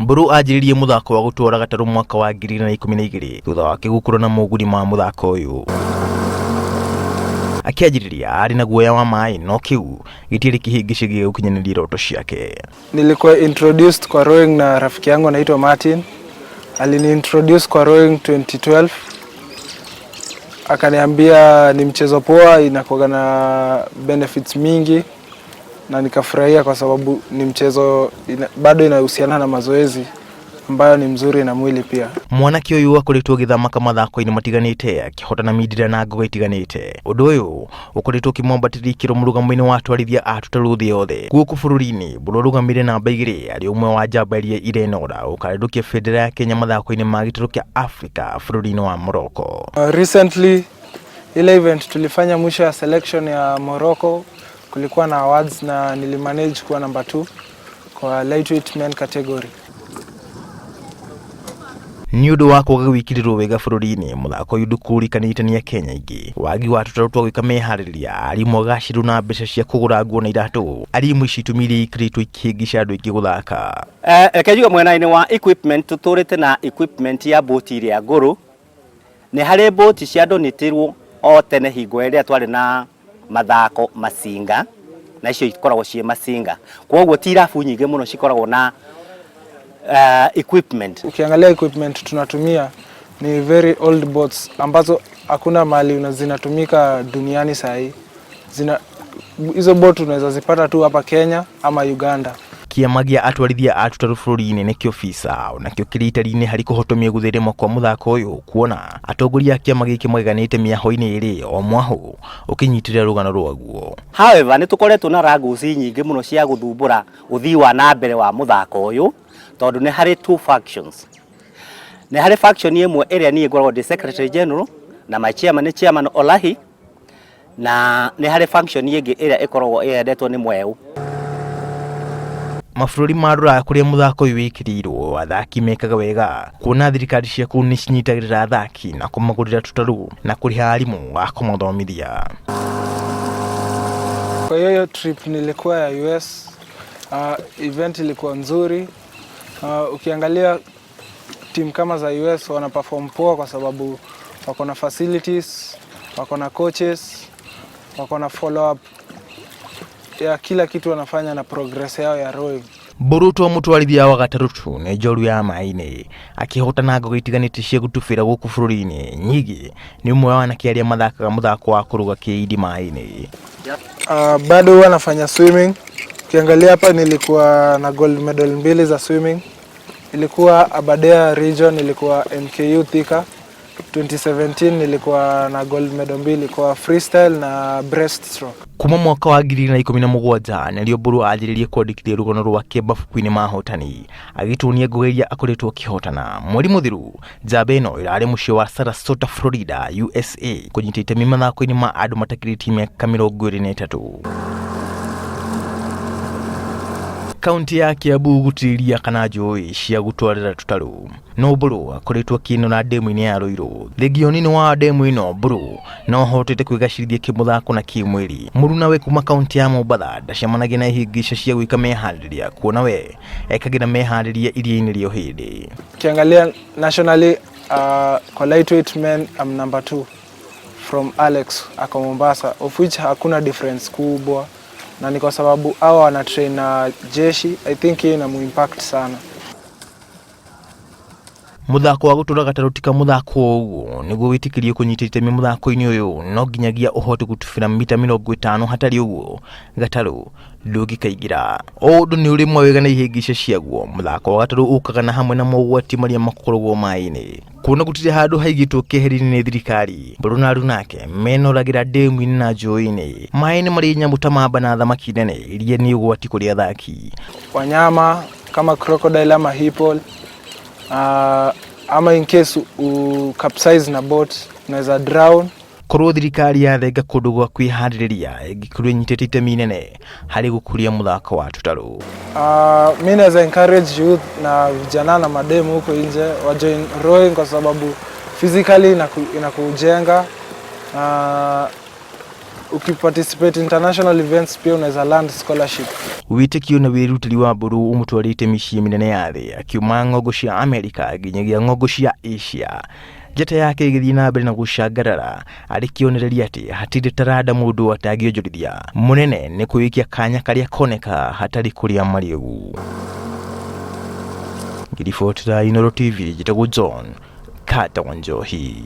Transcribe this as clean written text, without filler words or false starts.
Mburu ajiririe muthako wa gutwara gataru mwaka wa 2012 thutha wake gukura na moguni ma muthako uyu. Akiajiriria ari na guoya wa mai no kiu gitiri kihingici gya gukinyanĩria iroto ciake. Nilikuwa introduced kwa rowing na rafiki yangu anaitwa Martin. Alini introduce kwa rowing 2012. Akaniambia ni mchezo poa, inakuwa na benefits mingi na nikafurahia kwa sababu ni mchezo bado inahusiana na mazoezi ambayo ni mzuri na mwili pia. Mwanake uyu akoretwo githama mathako-ini matiganite akihotana midira na ngoga itiganite. Undu uyu ukoretwo kimwambatithia ikiro murugamo-ini wa atwarithia a Tutaru thi yothe. Guku bururi-ini burugamire namba 2 ari umwe wa Njamba iria irenora ukaretũkia bendera ya Kenya mathako-ini ma gĩtarũ kĩa Africa bururi-ini wa Morocco. Recently ile event tulifanya mwisho ya selection ya Morocco, kulikuwa na awards na nilimanage kuwa number 2 kwa lightweight men category. Ni undu wa kwaga gwikirirwo wega bururi-ini muthako uyu ndukurikanite ni Akenya ingi. Wagi wa Tutaru twa gwika mehariria ari mogaciru na mbeca cia kugura nguo na iratu ari ici itumire ikiritwo ikihingica andu ingi guthaka. Ekejuga mwena-ini wa equipment tuturite na equipment ya boti iria nguru. Ni hari boti cia donatirwo o tene hingo iria twari na mathako masinga na icio ikoragwo cie masinga. Kwoguo ti irabu nyingi muno cikoragwo na equipment. Ukiangalia equipment tunatumia ni very old boats ambazo hakuna mali zinatumika duniani sahi. Hizo boat unaweza zipata tu hapa Kenya ama Uganda. Kiama gĩa atwarithia a Tutaru bururi-ini nĩ kĩobisa onakĩo kĩritari-inĩ harĩ kũhotomia gũtherema kwa muthako ũyũ, kuona atongoria a kĩama gĩkĩ maiganĩte mĩaho-inĩ ĩrĩ o mwahu ũkĩnyitĩrĩra rũgano rwaguo. However, nĩ tũkoretwo na rangusi nyingĩ mũno cia gũthumbũra ũthii wa na mbere wa muthako ũyũ, tondũ nĩ harĩ two factions. Nĩ harĩ faction ĩmwe ĩrĩa niĩ ngoragwo ndĩ Secretary General na my chairman nĩ Chairman Olahi, na nĩ harĩ faction ĩngĩ ĩrĩa ĩkoragwo ĩyendetwo nĩ Mweu. Mabũrũri ma rũraya kũrĩa muthako ũyũ wĩkĩrĩirwo athaki mekaga wega, kuona thirikari cia kũu nĩ cinyitagĩrĩra athaki na kũmagũrĩra Tutaru na kũrĩha arimũ a kũmathomithia. Kwa hiyo trip nilikuwa ya US, event ilikuwa nzuri. Ukiangalia team kama za US wana perform poa kwa sababu wako na facilities, wako na coaches, wako na follow up ya kila kitu wanafanya na progress yao ya rowing. Mburu twa mutwarithia wa gataru nĩ njoru ya maai-ini akihotana ngoga itiganite cia gutubira guku bururi-ini nyingi ni umwe wa anake aria mathakaga muthako wa kuruga kiindi maai-ini. Bado huwa nafanya swimming. Ukiangalia hapa nilikuwa na gold medal 2 za swimming. Ilikuwa Aberdare region, ilikuwa MKU Thika. 2017 nilikuwa na gold medal 2 kwa freestyle na breaststroke. Kuma mwaka wa 2017 nĩrĩo Mburu anjĩrĩirie kwandĩkithia rũgano rwake mabuku-inĩ ma ahotani agĩtuonia ngoga iria akoretwo akĩhotana. Mweri mũthiru Njamba ĩno ĩrarĩ mũciĩ wa Sarasota, Florida, USA kũnyita itemi mathako-inĩ ma andũ matakĩrĩtie mĩaka 23. Kaunti ya Kiambu gutiriria kana njũĩ cia gutwarĩra Tutaru. No Mburu akoretwo akĩinũra ndemu-ini ya Ruiru. Thegioni-inĩ wa ndemu ĩno Mburu no ahotete kwĩgacĩrithia kĩmuthako na kĩmwĩrĩ. Mũru nawe kuma kaunti ya Mombatha ndacemanagia na ihingica cia gwĩka mehariria, kuona we ekagira mehariria iria-inĩ rĩa ũhĩndĩ. Ukiangalia nationally kwa lightweight men I'm number 2 from Alex ako Mombasa, of which hakuna difference kubwa. Na ni kwa sababu hawa wana train na jeshi. I think hii ina impact sana. Muthako wa gutũra gataru tika muthako ũguo nĩguo wĩtĩkĩrio kũnyita itemi muthako-inĩ ũyũ, no nginyagia ũhote gũtubĩra mita 50 hatarĩ ũguo gataru ndũngĩkaingĩra. Ũndũ nĩ ũrĩ mwega na ihingica ciaguo. Muthako wa gataru ũkaga na hamwe na mogwati marĩa makoragwo maĩ-inĩ, kuona gũtirĩ handũ haigĩtwo keheri-inĩ nĩ thirikari. Mburu na arunake menoragĩra ndemu-inĩ na njũĩ-inĩ. Maĩ-inĩ marĩ nyamũ ta mamba na thamaki nene iria nĩ ũgwati kũrĩ athaki. Wanyama kama crocodile ama hippo ama in case capsize na boat unaweza drown. Korwo thirikari yathenga kũndũ gwa kwĩharĩrĩria ĩngĩkorwo ĩnyitĩte itemi inene harĩ gũkũria muthako wa Tutaru. Mimi naweza encourage youth na vijana na mademu huko nje wa join rowing kwa sababu physically inakujenga. ukiparticipate international events pia unaweza land scholarship. Witekio na wirutiri wa Mburu umutwarite miciĩ minene ya thĩ akiuma ng'ongo cia Amerika nginyagia ng'ongo cia Asia. Njata yake igithii na mbere na gucangarara arikionereria ati hatirĩ taranda mũndũ atangĩonjorithia. Munene nĩ kwĩikia kanya karĩa koneka hatari kũrĩa mariũgu. Ngiribotera Inooro TV, njĩtagwo John Kata Wanjohi.